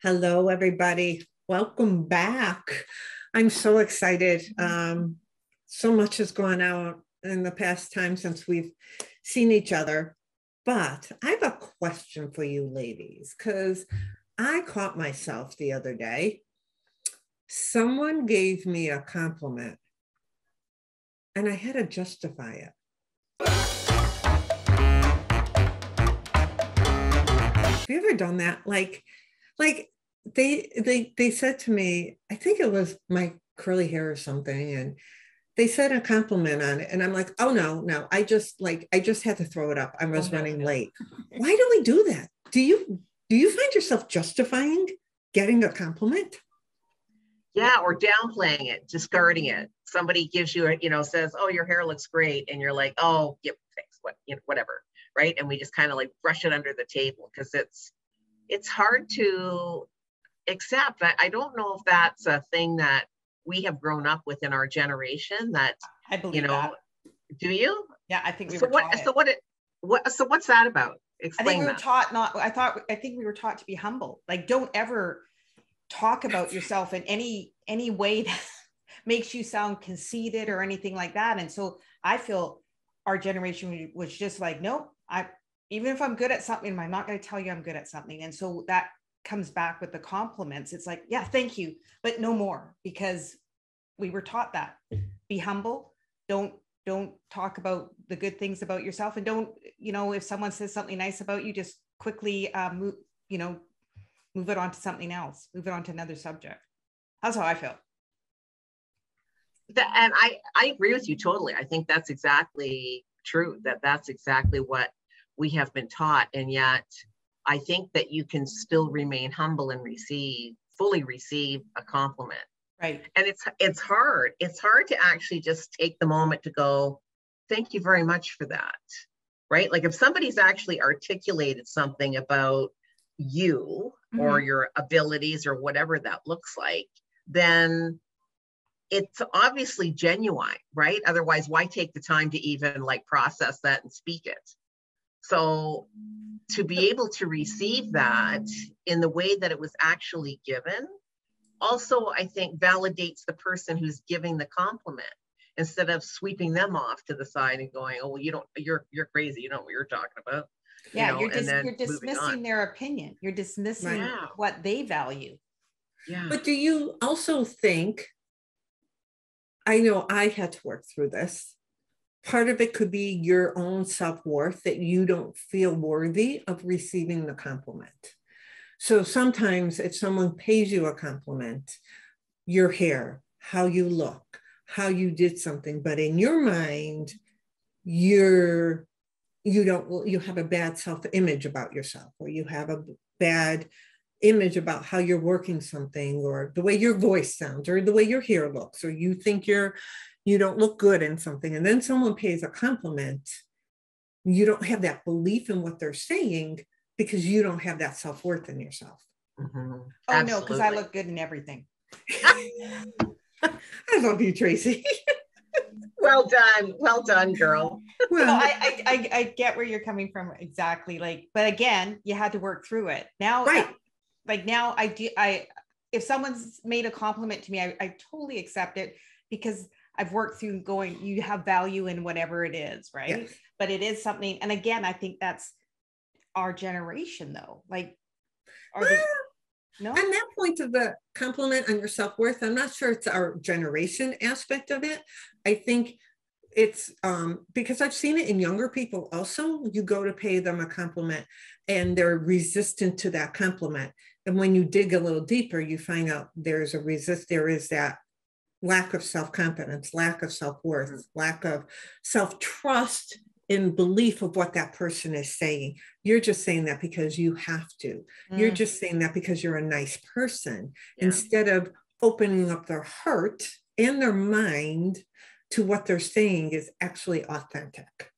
Hello, everybody. Welcome back. I'm so excited. So much has gone out in the past time since we've seen each other. But I have a question for you ladies, because I caught myself the other day. Someone gave me a compliment and I had to justify it. Have you ever done that? Like they said to me, I think it was my curly hair or something, and they said a compliment on it, and I'm like, oh no, I just had to throw it up. I was running late. Why do we do that? Do you find yourself justifying getting a compliment? Yeah, or downplaying it, discarding it. Somebody gives you says, oh, your hair looks great, and you're like, oh, yeah, thanks, whatever, right? And we just kind of like brush it under the table because it's hard to accept. I don't know if that's a thing that we have grown up with in our generation. That I believe that. Do you? Yeah, I think we were taught it. So what's that about? Explain. I think we were taught not. I think we were taught to be humble. Like, don't ever talk about yourself in any way that makes you sound conceited or anything like that. And so I feel our generation was just like, nope. Even if I'm good at something, I'm not going to tell you I'm good at something. And so that comes back with the compliments. It's like, yeah, thank you, but no more, because we were taught that. Be humble. Don't talk about the good things about yourself, and don't, if someone says something nice about you, just quickly move it on to something else, move it on to another subject. That's how I feel. And I agree with you totally. I think that's exactly true. That's exactly what we have been taught. And yet I think that you can still remain humble and fully receive a compliment. Right. And it's hard. It's hard to actually just take the moment to go, thank you very much for that. Right. Like if somebody's actually articulated something about you or your abilities or whatever that looks like, then it's obviously genuine, right? Otherwise, why take the time to even like process that and speak it? So to be able to receive that in the way that it was actually given, also, I think validates the person who's giving the compliment, instead of sweeping them off to the side and going, oh, well, you're crazy. You know what you're talking about. Yeah, you're dismissing their opinion. You're dismissing what they value. Yeah. But do you also think, I know I had to work through this, part of it could be your own self-worth, that you don't feel worthy of receiving the compliment. So sometimes if someone pays you a compliment, your hair, how you look, how you did something, but in your mind, you have a bad self-image about yourself, or you have a bad image about how you're working something, or the way your voice sounds, or the way your hair looks, or you think you don't look good in something, and then someone pays a compliment, you don't have that belief in what they're saying because you don't have that self-worth in yourself. Oh, absolutely. No, because I look good in everything. I love you, Tracy. Well done, girl. Well, I get where you're coming from exactly. Like, but again, you had to work through it. Now, right. Now if someone's made a compliment to me, I totally accept it, because I've worked through going, you have value in whatever it is, right? Yes. But it is something, and again, I think that's our generation, though. Like, no? On that point of the compliment on your self-worth, I'm not sure it's our generation aspect of it. I think it's because I've seen it in younger people also. You go to pay them a compliment and they're resistant to that compliment. And when you dig a little deeper, you find out there is that lack of self-confidence, lack of self-worth, lack of self-trust in belief of what that person is saying. You're just saying that because you have to. You're just saying that because you're a nice person, instead of opening up their heart and their mind to what they're saying is actually authentic.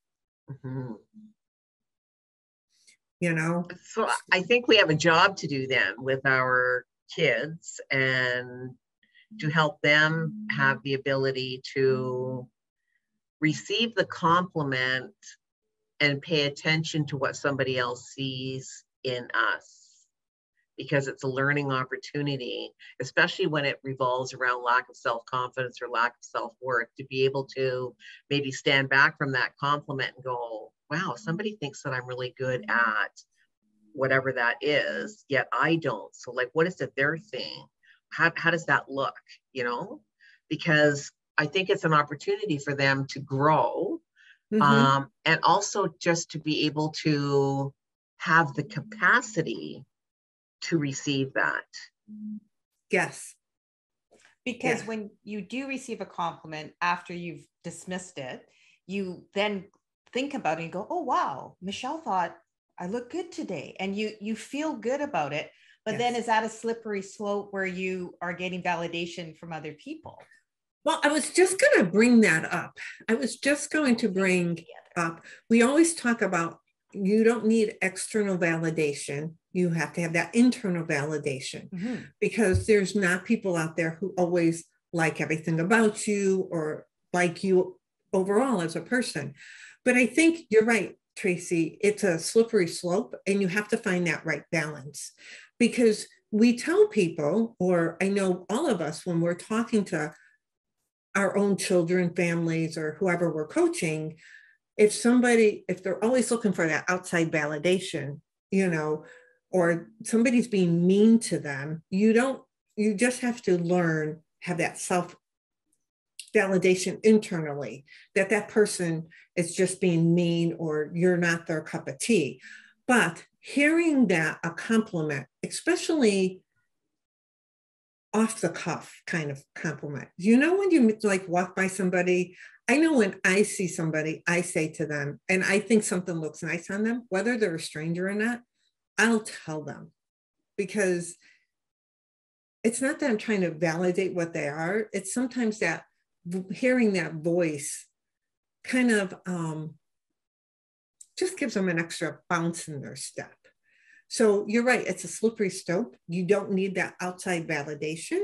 So I think we have a job to do then with our kids, and to help them have the ability to receive the compliment and pay attention to what somebody else sees in us. because it's a learning opportunity, especially when it revolves around lack of self-confidence or lack of self-worth, to be able to maybe stand back from that compliment and go, wow, somebody thinks that I'm really good at whatever that is, yet I don't. So like, what is it their thing? How does that look, you know? Because I think it's an opportunity for them to grow, and also just to be able to have the capacity to receive that. Yes. Because when you do receive a compliment after you've dismissed it, you then think about it and go, oh, wow, Michelle thought I look good today. And you feel good about it. But then is that a slippery slope where you are getting validation from other people? Well, I was just going to bring that up. We always talk about, you don't need external validation. You have to have that internal validation, because there's not people out there who always like everything about you or like you overall as a person. But I think you're right, Tracy. It's a slippery slope, and you have to find that right balance, because we tell people, or I know all of us, when we're talking to our own children, families, or whoever we're coaching, if they're always looking for that outside validation, you know, or somebody's being mean to them, you just have to learn, have that self validation internally, that person is just being mean or you're not their cup of tea. But hearing that a compliment, especially off the cuff kind of compliment, you know, when you like walk by somebody, I know when I see somebody, I say to them, and I think something looks nice on them, whether they're a stranger or not, I'll tell them, because it's not that I'm trying to validate what they are. It's sometimes that hearing that voice kind of just gives them an extra bounce in their step. So you're right, it's a slippery slope. You don't need that outside validation,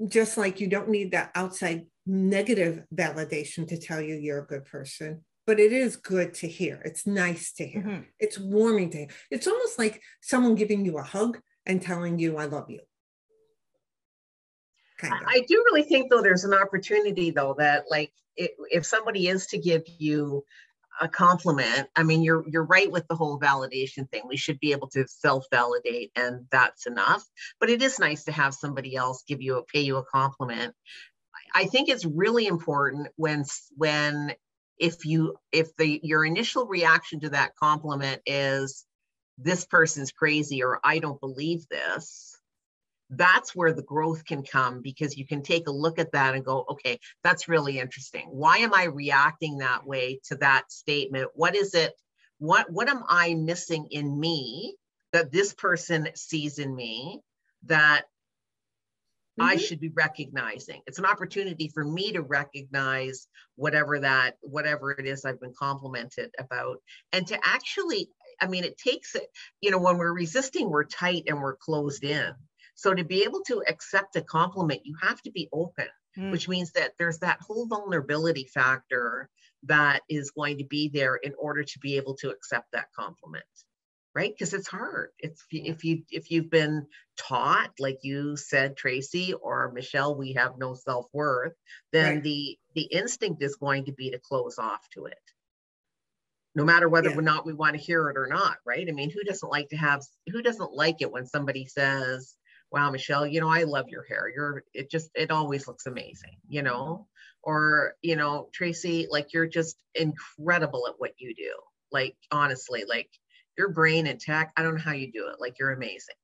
just like you don't need that outside negative validation to tell you you're a good person. But it is good to hear. It's nice to hear. It's warming to hear. It's almost like someone giving you a hug and telling you, I love you. Kind of. I do really think, though, there's an opportunity, though, that like if somebody is to give you a compliment, I mean, you're right with the whole validation thing. We should be able to self-validate, and that's enough. But it is nice to have somebody else pay you a compliment. I think it's really important if your initial reaction to that compliment is, this person's crazy, or I don't believe this, that's where the growth can come, because you can take a look at that and go, okay, that's really interesting. Why am I reacting that way to that statement? What is it? What am I missing in me that this person sees in me that I should be recognizing? It's an opportunity for me to recognize whatever it is I've been complimented about. And to actually, I mean, it takes it, you know, when we're resisting, we're tight and we're closed in. So to be able to accept a compliment, you have to be open, which means that there's that whole vulnerability factor that is going to be there in order to be able to accept that compliment. Right? Because it's hard. If you've been taught, like you said, Tracy or Michelle, we have no self-worth, then the instinct is going to be to close off to it, no matter whether or not we want to hear it or not. Right? I mean, who doesn't like it when somebody says, wow, Michelle, you know, I love your hair. It always looks amazing, you know, or, you know, Tracy, like, you're just incredible at what you do. Like, honestly, like, your brain and tech, I don't know how you do it. Like, you're amazing.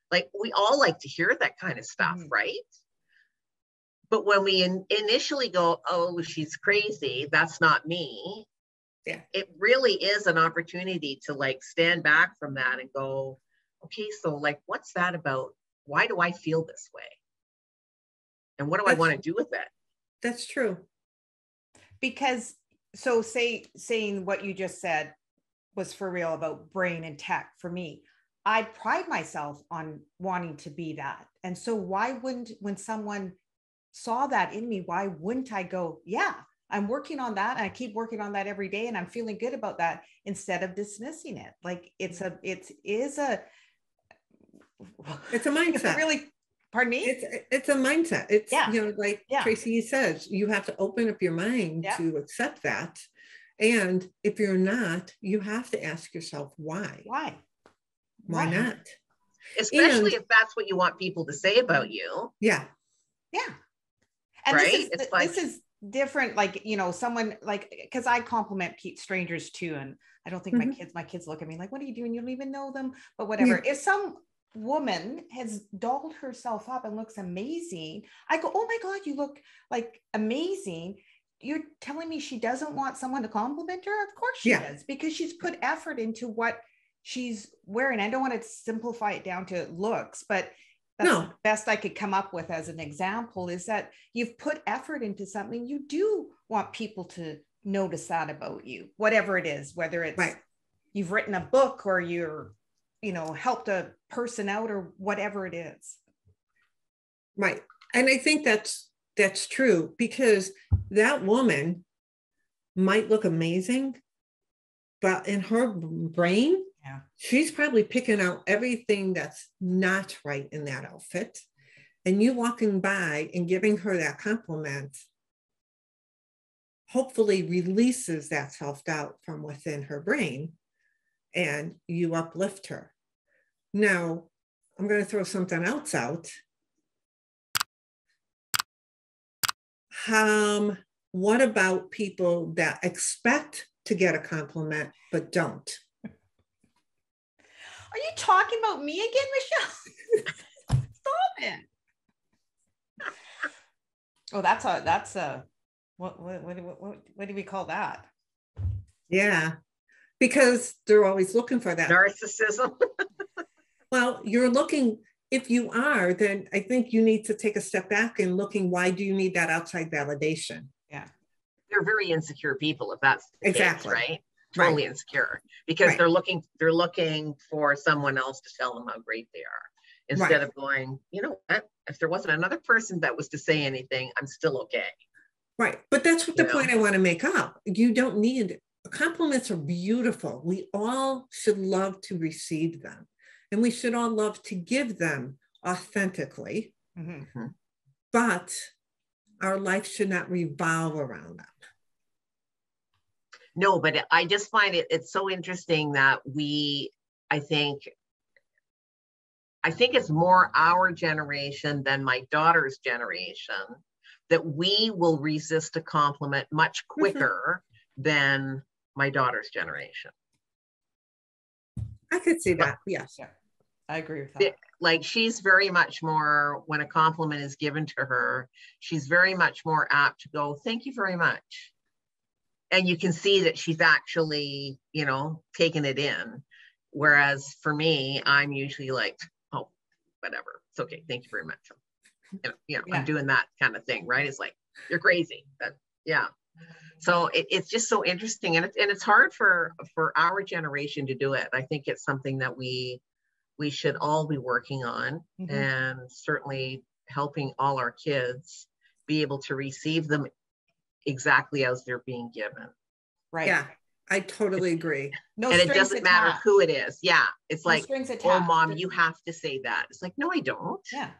Like, we all like to hear that kind of stuff, right? But when we initially go, oh, she's crazy, that's not me. Yeah. It really is an opportunity to like stand back from that and go, okay, so like, what's that about? Why do I feel this way? And what do I want to do with it? That's true. Because saying what you just said was for real about brain and tech for me. I pride myself on wanting to be that. And so when someone saw that in me, why wouldn't I go, yeah, I'm working on that. And I keep working on that every day. And I'm feeling good about that, instead of dismissing it. Like It's a mindset. Really, pardon me? It's a mindset. It's, like Tracy says, you have to open up your mind to accept that. And if you're not, you have to ask yourself why. Why not? Especially if that's what you want people to say about you. Yeah. And right? This is different. Like, someone like, because I compliment strangers too. And I don't think my kids look at me like, what are you doing? You don't even know them, but whatever. If some woman has dolled herself up and looks amazing, I go, oh my God, you look like amazing. You're telling me she doesn't want someone to compliment her? Of course she does, because she's put effort into what she's wearing. I don't want to simplify it down to looks, but that's the best I could come up with as an example, is that you've put effort into something. You do want people to notice that about you, whatever it is, whether it's you've written a book or you're, helped a person out or whatever it is. Right. And I think that's true, because that woman might look amazing, but in her brain, she's probably picking out everything that's not right in that outfit. And you walking by and giving her that compliment hopefully releases that self-doubt from within her brain, and you uplift her. Now, I'm going to throw something else out. What about people that expect to get a compliment but don't? Are you talking about me again, Michelle? Stop it. Oh, that's a what do we call that? Yeah, because they're always looking for that narcissism. Well, if you are, then I think you need to take a step back and looking, why do you need that outside validation? Yeah. They're very insecure people, if that's the exactly case, right? Totally insecure, because they're looking for someone else to tell them how great they are, instead of going, you know what, if there wasn't another person that was to say anything, I'm still okay. Right. But that's what the point I want to make up. You don't need, compliments are beautiful. We all should love to receive them, and we should all love to give them authentically. Mm-hmm. But our life should not revolve around them. No, but I just find it's so interesting that I think it's more our generation than my daughter's generation that we will resist a compliment much quicker than my daughter's generation. I could see that. Yes. Yeah, I agree with that. Like, she's very much more, when a compliment is given to her, she's very much more apt to go, thank you very much. And you can see that she's actually, taking it in. Whereas for me, I'm usually like, oh, whatever. It's okay. Thank you very much. I'm doing that kind of thing, right? It's like, you're crazy. So it's just so interesting. And it's hard for our generation to do it. I think it's something that we should all be working on, and certainly helping all our kids be able to receive them exactly as they're being given. Right. Yeah, I totally agree. And it doesn't matter who it is. Yeah. It's no like, oh, Mom, you have to say that. It's like, no, I don't. Yeah.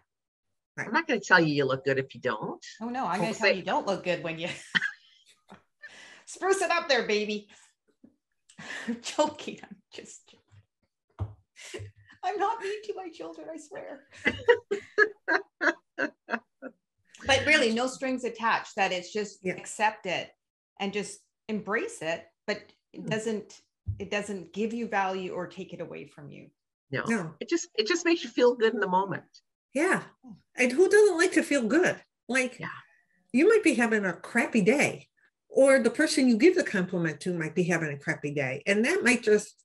Right. I'm not going to tell you look good if you don't. Oh, no, I'm going to tell you don't look good when you spruce it up there, baby. I'm joking. I'm not mean to my children, I swear. But really, no strings attached, that it's just accept it and just embrace it, but it doesn't give you value or take it away from you. No. It just makes you feel good in the moment. Yeah. And who doesn't like to feel good? Like, you might be having a crappy day, or the person you give the compliment to might be having a crappy day, and that might just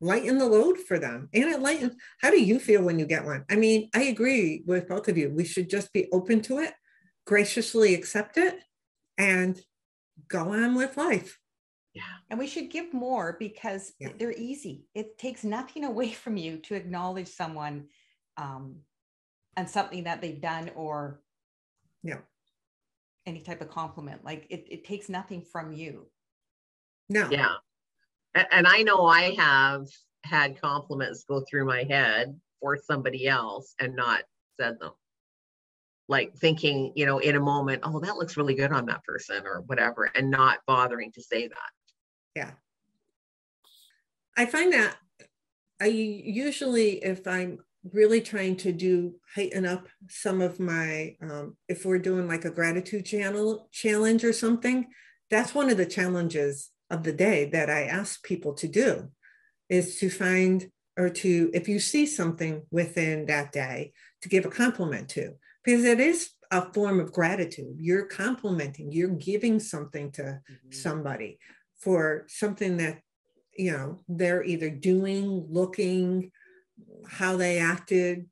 lighten the load for them. And how do you feel when you get one? I mean, I agree with both of you. We should just be open to it, graciously accept it, and go on with life. Yeah. And we should give more, because they're easy. It takes nothing away from you to acknowledge someone and something that they've done, or any type of compliment. Like, it takes nothing from you. No. Yeah. And I know I have had compliments go through my head for somebody else and not said them. Like thinking, you know, in a moment, oh, that looks really good on that person or whatever, and not bothering to say that. Yeah. I find that I usually, if I'm really trying to heighten up some of my, if we're doing like a gratitude challenge or something, that's one of the challenges of the day that I ask people to do, is to find, or to, if you see something within that day, to give a compliment to, because it is a form of gratitude. You're complimenting, you're giving something to somebody for something that, you know, they're either doing, looking, how they acted,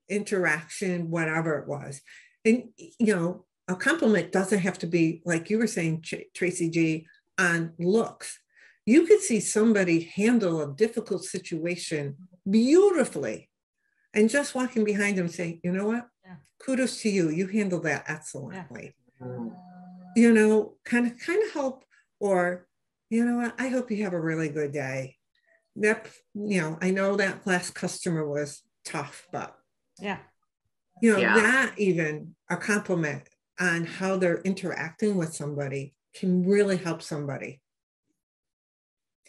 interaction, whatever it was. And, you know, a compliment doesn't have to be, like you were saying, Tracy G, on looks. You could see somebody handle a difficult situation beautifully, and just walking behind them saying, you know what, kudos to you, you handled that excellently. You know, kind of help, or, you know what, I hope you have a really good day. That, you know, I know that last customer was tough, but you know, that even a compliment on how they're interacting with somebody can really help somebody.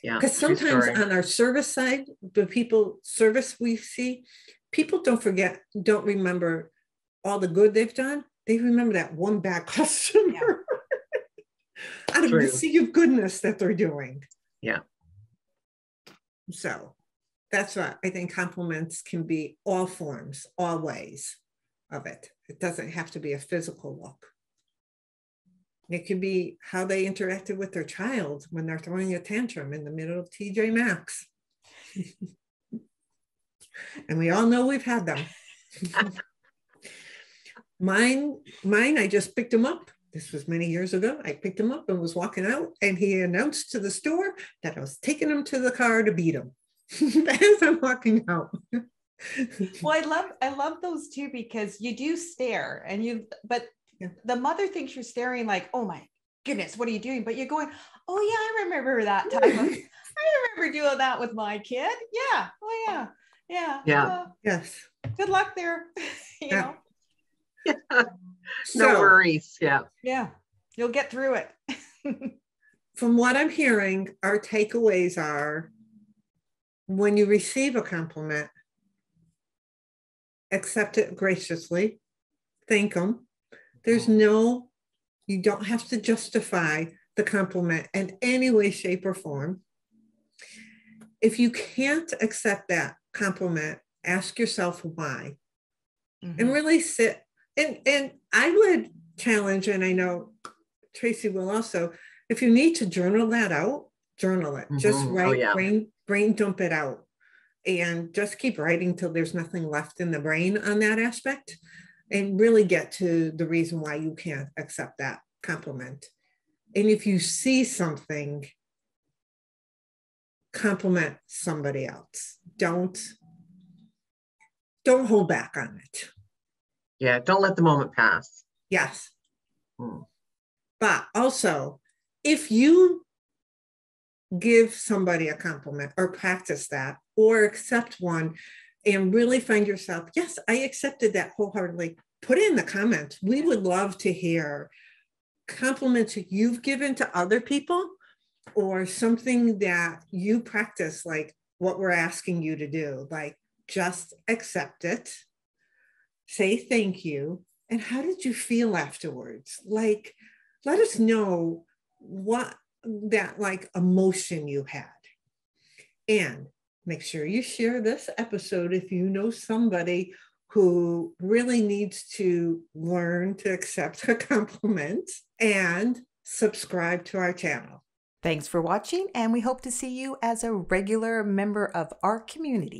Yeah, because sometimes on our service side, the people service we see, people don't remember all the good they've done. They remember that one bad customer out of the sea of goodness that they're doing. Yeah. So that's what I think compliments can be, all forms, all ways of it. It doesn't have to be a physical look. It could be how they interacted with their child when they're throwing a tantrum in the middle of TJ Maxx. And we all know we've had them. Mine, I just picked him up. This was many years ago. I picked him up and was walking out, and he announced to the store that I was taking him to the car to beat him as I'm walking out. Well, I love those too, because you do stare, and but the mother thinks you're staring like, oh my goodness, what are you doing? But you're going, oh yeah, I remember that time. I remember doing that with my kid. Yeah. Oh yeah. Yeah. Yeah. Yes. Good luck there. you know. Yeah. No worries. Yeah. Yeah. You'll get through it. From what I'm hearing, our takeaways are, when you receive a compliment, accept it graciously, thank them. You don't have to justify the compliment in any way, shape, or form. If you can't accept that compliment, ask yourself why. And really sit. And I would challenge, and I know Tracy will also, if you need to journal that out, journal it. Just write, brain dump it out. And just keep writing till there's nothing left in the brain on that aspect, and really get to the reason why you can't accept that compliment. And if you see something, compliment somebody else. Don't hold back on it. Yeah, don't let the moment pass. Yes. But also, if you give somebody a compliment or practice that or accept one and really find yourself, yes, I accepted that wholeheartedly, put it in the comments. We would love to hear compliments you've given to other people, or something that you practice, like what we're asking you to do. Like, just accept it, say thank you, and how did you feel afterwards? Like, let us know what that like emotion you had. And make sure you share this episode if you know somebody who really needs to learn to accept a compliment, and subscribe to our channel. Thanks for watching, and we hope to see you as a regular member of our community.